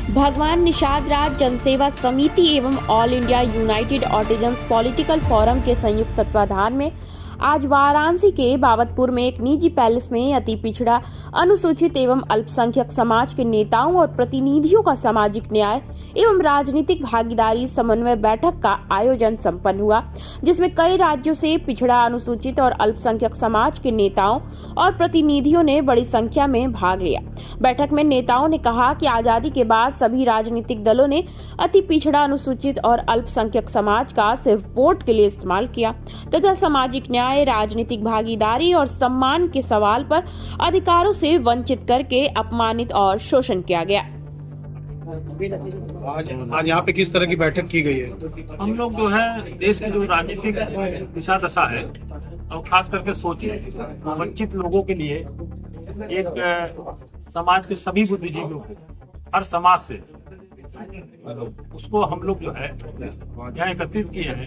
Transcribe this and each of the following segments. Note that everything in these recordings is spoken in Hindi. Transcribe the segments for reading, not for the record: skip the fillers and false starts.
भगवान निषाद राज जनसेवा समिति एवं all India united autisms political forum के संयुक्त तत्वाधान में आज वाराणसी के बाबतपुर में एक निजी पैलेस में अति पिछड़ा, अनुसूचित एवं अल्पसंख्यक समाज के नेताओं और प्रतिनिधियों का सामाजिक न्याय एवं राजनीतिक भागीदारी समन्वय बैठक का आयोजन संपन्न हुआ, जिसमें कई राज्यों से पिछड़ा, अनुसूचित और अल्पसंख्यक समाज के नेताओं और प्रतिनिधियों ने बड़ी संख्या में भाग लिया। बैठक में नेताओं ने कहा कि आजादी के बाद सभी राजनीतिक दलों ने अति पिछड़ा, अनुसूचित और अल्पसंख्यक समाज का सिर्फ वोट के लिए इस्तेमाल किया तथा सामाजिक न्याय, राजनीतिक भागीदारी और सम्मान के सवाल पर अधिकारों से वंचित करके अपमानित और शोषण किया गया। आज यहाँ पे किस तरह की बैठक की गई है? हम लोग जो है देश की जो राजनीतिक दिशा दशा है और खास करके शोषित वंचित लोगों के लिए एक समाज के सभी बुद्धिजीवियों को, हर समाज से उसको हम लोग जो है यहाँ एकत्रित किए हैं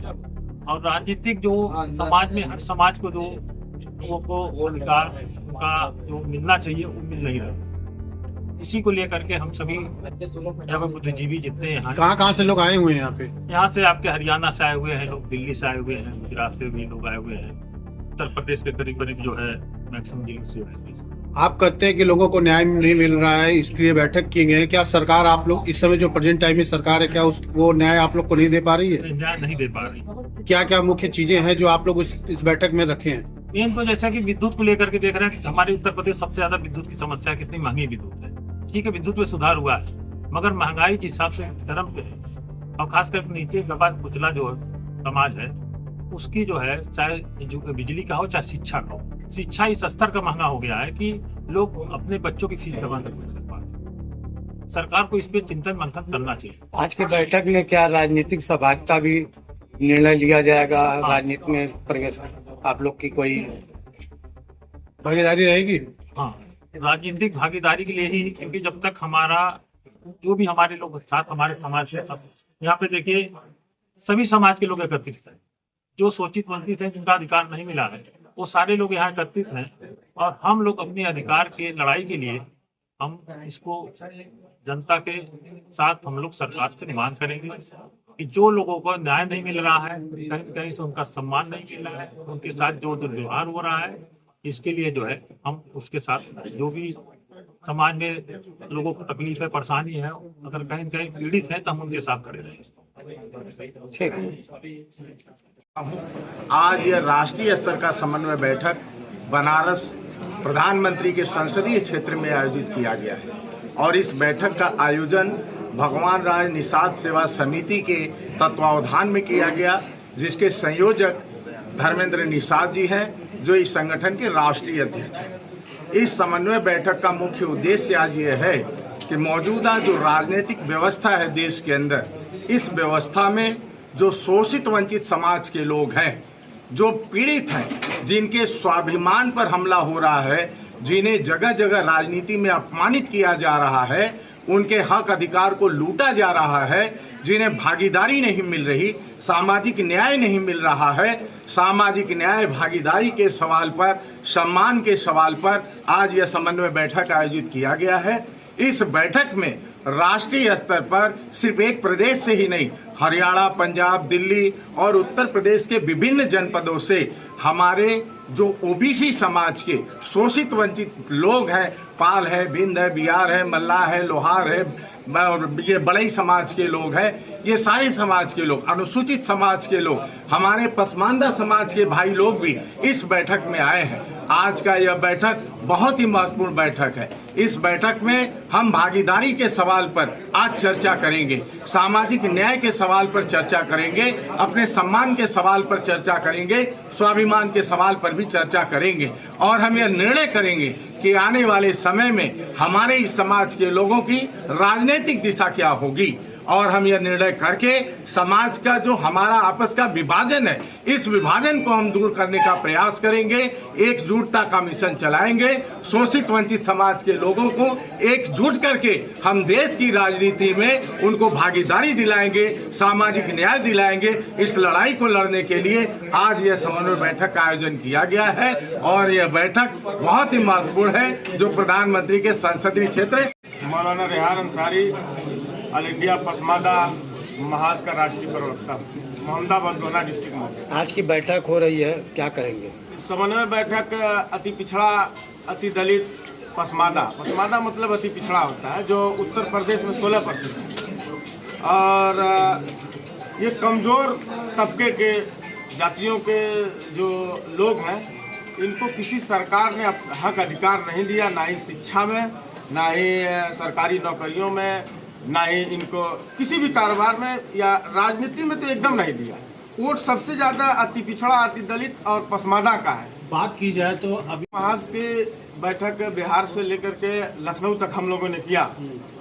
और राजनीतिक जो समाज में हर समाज को जो लोगों को अधिकार का जो मिलना चाहिए वो मिल नहीं रहा। उसी को लेकर के हम सभी यहाँ पे बुद्धिजीवी जितने यहाँ कहाँ से लोग आए हुए हैं यहाँ पे? यहाँ से आपके हरियाणा से आए हुए हैं लोग, दिल्ली से आए हुए हैं, गुजरात से भी लोग आए हुए हैं, उत्तर प्रदेश के करीब करीब जो है मैक्सिमम जिलों से। आप कहते हैं कि लोगों को न्याय नहीं मिल रहा है, इसके लिए बैठक की गई है। क्या सरकार, आप लोग इस समय जो प्रेजेंट टाइम में सरकार है, क्या वो न्याय आप लोग को नहीं दे पा रही है? न्याय नहीं दे पा रही। क्या क्या मुख्य चीजें हैं जो आप लोग इस बैठक में रखे हैं? मेन तो जैसा कि विद्युत को लेकर के देख रहे हैं कि हमारे उत्तर प्रदेश सबसे ज्यादा विद्युत की समस्या, कितनी महंगी विद्युत है। ठीक है, विद्युत में सुधार हुआ है मगर महंगाई जिस हिसाब से चरम पे है और खासकर नीचे दबा कुचला जो समाज है उसकी जो है, चाहे जो बिजली का हो चाहे शिक्षा का हो, शिक्षा इस स्तर का महंगा हो गया है कि लोग अपने बच्चों की फीस जमा नहीं कर पा रहे। सरकार को इस पे चिंतन मंथन करना चाहिए। आज के बैठक में क्या राजनीतिक सहभागिता भी निर्णय लिया जाएगा? राजनीति में प्रवेश आप लोग की कोई भागीदारी रहेगी? हाँ, राजनीतिक भागीदारी के लिए ही, क्योंकि जब तक हमारा जो भी हमारे लोग साथ हमारे समाज से सब यहाँ पे देखिए सभी समाज के लोग एकत्रित हैं, जो शोषित वंचित हैं, जिनका अधिकार नहीं मिला है, वो सारे लोग यहाँ एकत्रित हैं और हम लोग अपने अधिकार के लड़ाई के लिए हम इसको जनता के साथ हम लोग सरकार से मांग करेंगे कि जो लोगों को न्याय नहीं मिल रहा है, कहीं कहीं से उनका सम्मान नहीं मिल रहा है, उनके साथ जो दुर्व्यवहार हो रहा है, इसके लिए जो है हम उसके साथ जो भी समाज में लोगों को तकलीफ है, परेशानी है, अगर कहीं कहीं पीड़ित है तो हम उनके साथ खड़े रहेंगे। ठीक। आज यह राष्ट्रीय स्तर का समन्वय बैठक बनारस प्रधानमंत्री के संसदीय क्षेत्र में आयोजित किया गया है और इस बैठक का आयोजन भगवान राज निषाद सेवा समिति के तत्वावधान में किया गया, जिसके संयोजक धर्मेंद्र निषाद जी हैं, जो इस संगठन के राष्ट्रीय अध्यक्ष हैं। इस समन्वय बैठक का मुख्य उद्देश्य आज ये है कि मौजूदा जो राजनीतिक व्यवस्था है देश के अंदर, इस व्यवस्था में जो शोषित वंचित समाज के लोग हैं, जो पीड़ित हैं, जिनके स्वाभिमान पर हमला हो रहा है, जिन्हें जगह जगह राजनीति में अपमानित किया जा रहा है, उनके हक अधिकार को लूटा जा रहा है, जिन्हें भागीदारी नहीं मिल रही, सामाजिक न्याय नहीं मिल रहा है, सामाजिक न्याय भागीदारी के सवाल पर, सम्मान के सवाल पर आज यह समन्वय बैठक आयोजित किया गया है। इस बैठक में राष्ट्रीय स्तर पर सिर्फ एक प्रदेश से ही नहीं, हरियाणा, पंजाब, दिल्ली और उत्तर प्रदेश के विभिन्न जनपदों से हमारे जो ओबीसी समाज के शोषित वंचित लोग हैं, पाल है, बिंद है, बिहार है, मल्लाह है, लोहार है और ये बड़ई समाज के लोग हैं, ये सारे समाज के लोग, अनुसूचित समाज के लोग, हमारे पसमानदा समाज के भाई लोग भी इस बैठक में आए हैं। आज का यह बैठक बहुत ही महत्वपूर्ण बैठक है। इस बैठक में हम भागीदारी के सवाल पर आज चर्चा करेंगे, सामाजिक न्याय के सवाल पर चर्चा करेंगे, अपने सम्मान के सवाल पर चर्चा करेंगे, स्वाभिमान के सवाल पर भी चर्चा करेंगे और हम यह निर्णय करेंगे कि आने वाले समय में हमारे इस समाज के लोगों की राजनीतिक दिशा क्या होगी और हम यह निर्णय करके समाज का जो हमारा आपस का विभाजन है, इस विभाजन को हम दूर करने का प्रयास करेंगे, एकजुटता का मिशन चलाएंगे, शोषित वंचित समाज के लोगों को एकजुट करके हम देश की राजनीति में उनको भागीदारी दिलाएंगे, सामाजिक न्याय दिलाएंगे। इस लड़ाई को लड़ने के लिए आज यह समन्वय बैठक का आयोजन किया गया है और यह बैठक बहुत ही महत्वपूर्ण है, जो प्रधानमंत्री के संसदीय क्षेत्र मौलाना रेहान अंसारी ऑल इंडिया पसमादा महाज का राष्ट्रीय प्रवक्ता, मोहम्मदाबाद दोना डिस्ट्रिक्ट में। आज की बैठक हो रही है, क्या कहेंगे? समन्वय बैठक अति पिछड़ा, अति दलित, पसमादा मतलब अति पिछड़ा होता है, जो उत्तर प्रदेश में 16% है। और ये कमज़ोर तबके के जातियों के जो लोग हैं, इनको किसी सरकार ने हक अधिकार नहीं दिया, ना ही शिक्षा में, ना ही सरकारी नौकरियों में, ना ही इनको किसी भी कारोबार में या राजनीति में तो एकदम नहीं दिया। वोट सबसे ज़्यादा अति पिछड़ा, अति दलित और पसमादा का है। बात की जाए तो अभी महाज की बैठक बिहार से लेकर के लखनऊ तक हम लोगों ने किया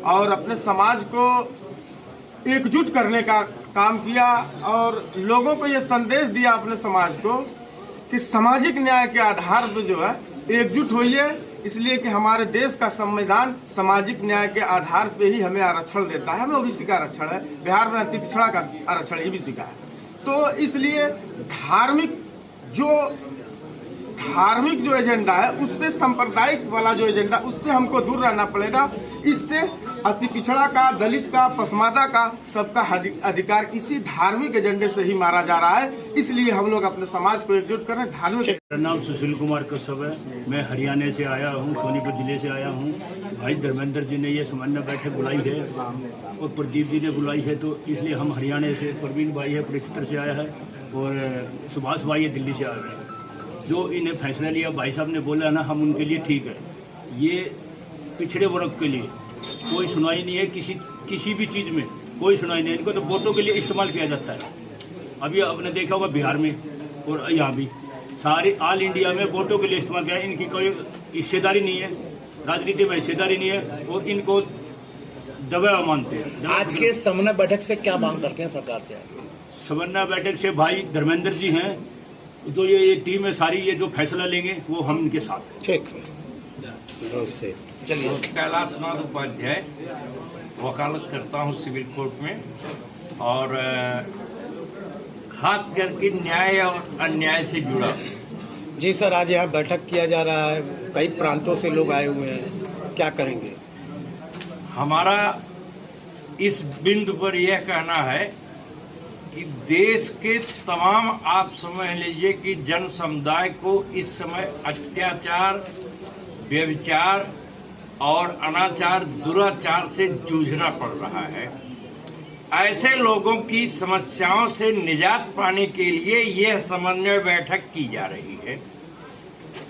और अपने समाज को एकजुट करने का काम किया और लोगों को ये संदेश दिया अपने समाज को कि सामाजिक न्याय के आधार पर जो है एकजुट होइए, इसलिए कि हमारे देश का संविधान सामाजिक न्याय के आधार पे ही हमें आरक्षण देता है। हमें ओबीसी का आरक्षण है, बिहार में अति पिछड़ा का आरक्षण ईबीसी का है। तो इसलिए धार्मिक जो एजेंडा है उससे, सांप्रदायिक वाला जो एजेंडा, उससे हमको दूर रहना पड़ेगा। इससे अति पिछड़ा का, दलित का, पसमादा का, सबका अधिकार इसी धार्मिक एजेंडे से ही मारा जा रहा है। इसलिए हम लोग अपने समाज को एकजुट कर रहे हैं। धार्मिक मेरा नाम सुशील कुमार कश्यप है, मैं हरियाणा से आया हूँ, सोनीपत जिले से आया हूँ। भाई धर्मेंद्र जी ने ये समन्वय बैठक बुलाई है और प्रदीप जी ने बुलाई है, तो इसलिए हम हरियाणा से, प्रवीण भाई है पृथ्वी से आया है और सुभाष भाई है दिल्ली से आया है। जो इन्हें फैसला लिया भाई साहब ने बोला ना, हम उनके लिए ठीक है। ये पिछड़े वर्ग के लिए कोई सुनाई नहीं है, किसी भी चीज़ में कोई सुनाई नहीं है। इनको तो वोटों के लिए इस्तेमाल किया जाता है। अभी आपने देखा होगा बिहार में और यहाँ भी सारे ऑल इंडिया में वोटों के लिए इस्तेमाल किया है। इनकी कोई हिस्सेदारी नहीं है, राजनीति में हिस्सेदारी नहीं है और इनको दबाव मानते हैं। आज के समन्वय बैठक से क्या मांग करते हैं सरकार से? समन्वय बैठक से भाई धर्मेंद्र जी हैं, तो ये टीम है सारी, ये जो फैसला लेंगे वो हम इनके साथ हैं। ठीक है, चलिए। कैलाश नाथ उपाध्याय, वकालत करता हूँ सिविल कोर्ट में और खास करके न्याय और अन्याय से जुड़ा। जी सर, आज यहाँ बैठक किया जा रहा है, कई प्रांतों से लोग आए हुए हैं, क्या कहेंगे? हमारा इस बिंदु पर यह कहना है कि देश के तमाम, आप समझ लीजिए कि जन समुदाय को इस समय अत्याचार, व्यभिचार और अनाचार, दुराचार से जूझना पड़ रहा है। ऐसे लोगों की समस्याओं से निजात पाने के लिए यह समन्वय बैठक की जा रही है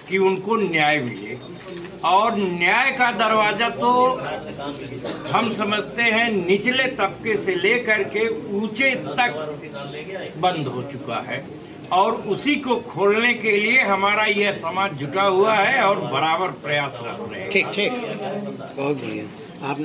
कि उनको न्याय मिले। और न्याय का दरवाजा तो हम समझते हैं निचले तबके से लेकर के ऊंचे तक बंद हो चुका है और उसी को खोलने के लिए हमारा यह समाज जुटा हुआ है और बराबर प्रयासरत रहेगा। ठीक, बहुत बढ़िया। आप